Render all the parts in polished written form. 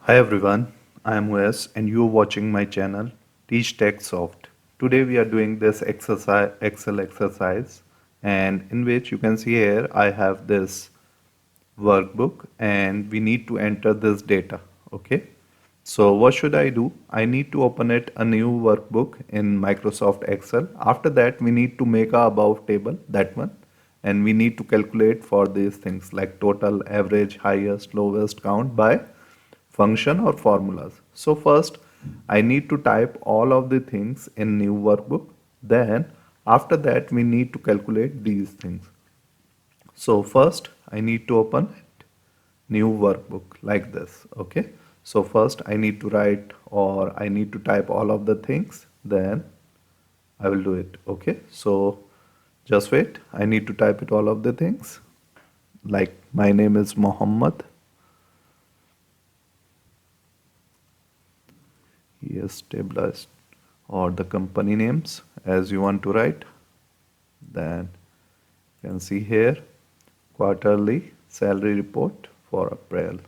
Hi everyone, I am Wes and you are watching my channel Teach TechSoft. Today we are doing this Excel exercise and in which you can see here I have this workbook and we need to enter this data. Okay, so what should I do? I need to open it a new workbook in Microsoft Excel. After that we need to make a above table, that one, and we need to calculate for these things like total, average, highest, lowest count by function or formulas. So first I need to type all of the things in new workbook. Then after that we need to calculate these things. So first I need to open it, new workbook like this. Okay. So first I need to write or I need to type all of the things. Then I will do it. Okay. So just wait. I need to type it all of the things. Like my name is Mohammed. Yes, stabilized or the company names as you want to write. Then you can see here quarterly salary report for April.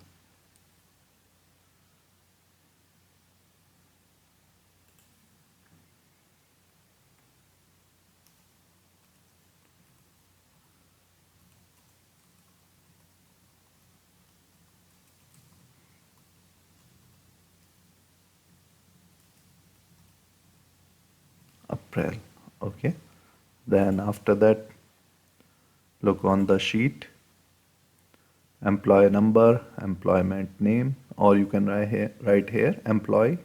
April. Okay. Then after that, look on the sheet, employee number, employment name, or you can write here employee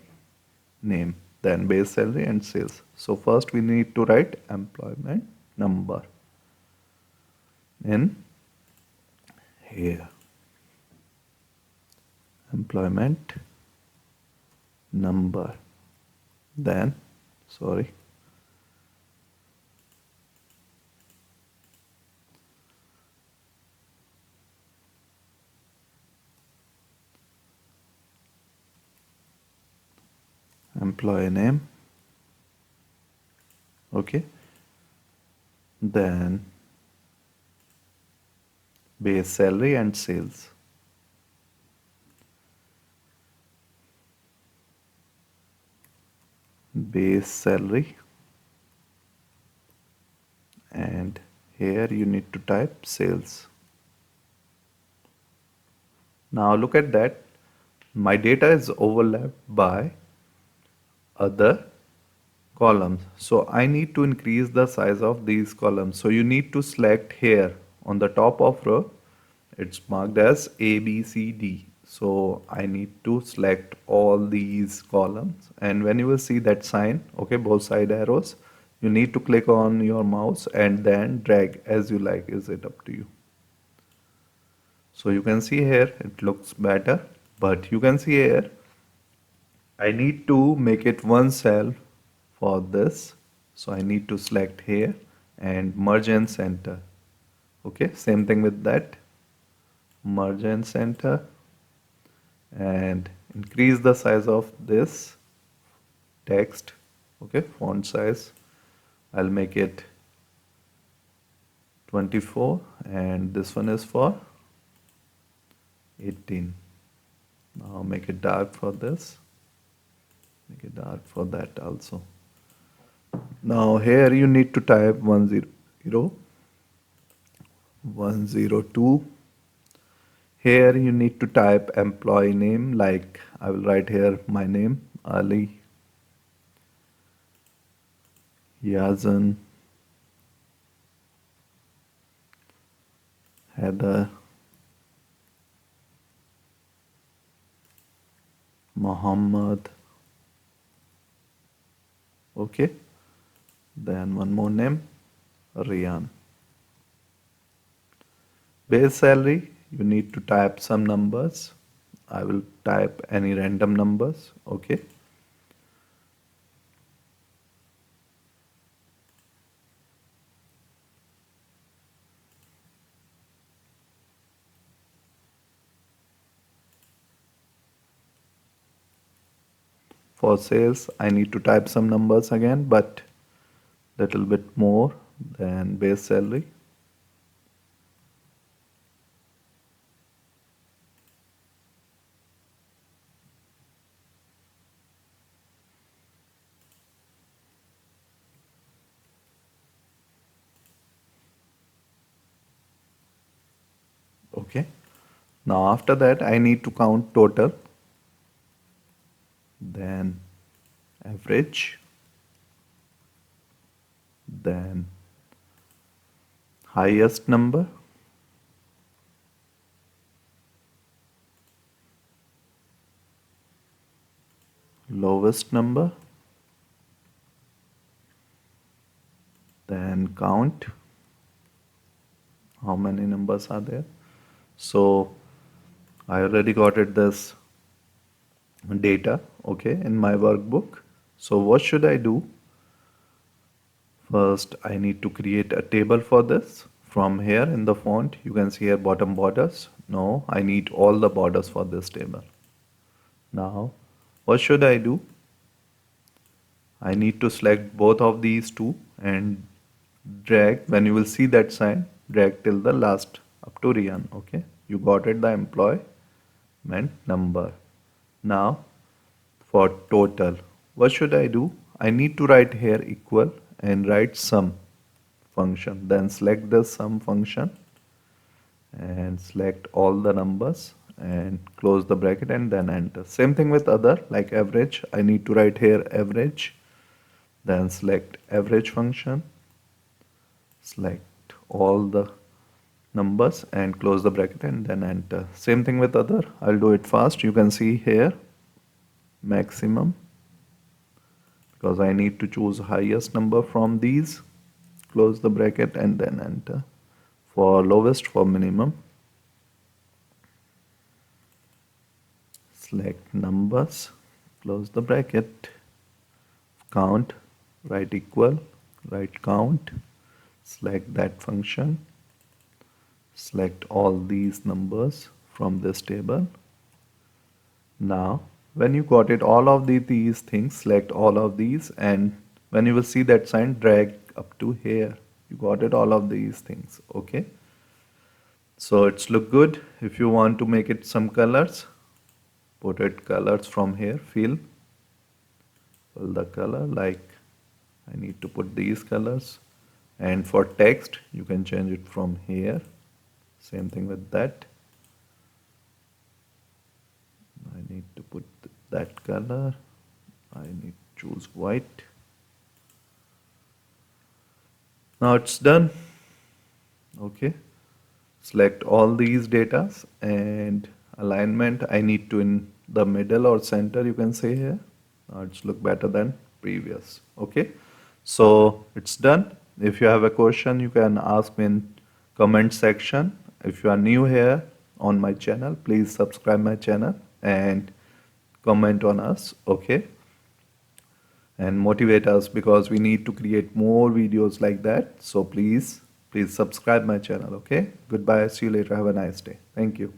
name, then base salary and sales. So first we need to write employment number in here. Employment number. Then, sorry, employee name. Okay. Then base salary and sales. Base salary, and here you need to type sales. Now look at that, my data is overlapped by other columns, so I need to increase the size of these columns. So you need to select here on the top of row, it's marked as A, B, C, D. So I need to select all these columns, and when you will see that sign, okay, both side arrows, you need to click on your mouse and then drag as you like. Is it up to you? So you can see here it looks better, but you can see here I need to make it one cell for this. So I need to select here and merge and center. Okay, same thing with that. Merge and center and increase the size of this text. Okay, font size. I'll make it 24 and this one is for 18. Now make it dark for this. Make it dark for that also. Now here you need to type 100, 102. Here you need to type employee name, like I will write here my name, Ali Yazan Heather Muhammad. Okay, then one more name, Rian. Base salary, you need to type some numbers. I will type any random numbers. Okay. For sales, I need to type some numbers again, but little bit more than base salary. Okay. Now after that I need to count total, then average, then highest number, lowest number, then count how many numbers are there. So I already got it this data, okay, in my workbook. So what should I do? First I need to create a table for this. From here in the font you can see here bottom borders. No, I need all the borders for this table. Now what should I do? I need to select both of these two and drag. When you will see that sign, drag till the last up to Rian. Okay, you got it, the employment number. Now for total, what should I do? I need to write here equal and write sum function, then select the sum function and select all the numbers and close the bracket and then enter. Same thing with other, like average. I need to write here average, then select average function, select all the numbers and close the bracket and then enter. Same thing with other. I'll do it fast. You can see here maximum, because I need to choose highest number from these, close the bracket and then enter. For lowest, for minimum, select numbers, close the bracket, count, write equal, write count, select that function, select all these numbers from this table. Now when you got it all of these things, select all of these, and when you will see that sign, drag up to here. You got it, all of these things. Okay, so it's look good. If you want to make it some colors, put it colors from here, fill the color, like I need to put these colors. And for text you can change it from here. Same thing with that. I need to put that color. I need to choose white. Now it's done. Okay, select all these datas and alignment I need to in the middle or center, you can say here. Now it's look better than previous. Okay, so it's done. If you have a question, you can ask me in comment section. If you are new here on my channel, please subscribe my channel and comment on us. Okay, and motivate us, because we need to create more videos like that. So please subscribe my channel. Okay, goodbye, see you later, have a nice day. Thank you.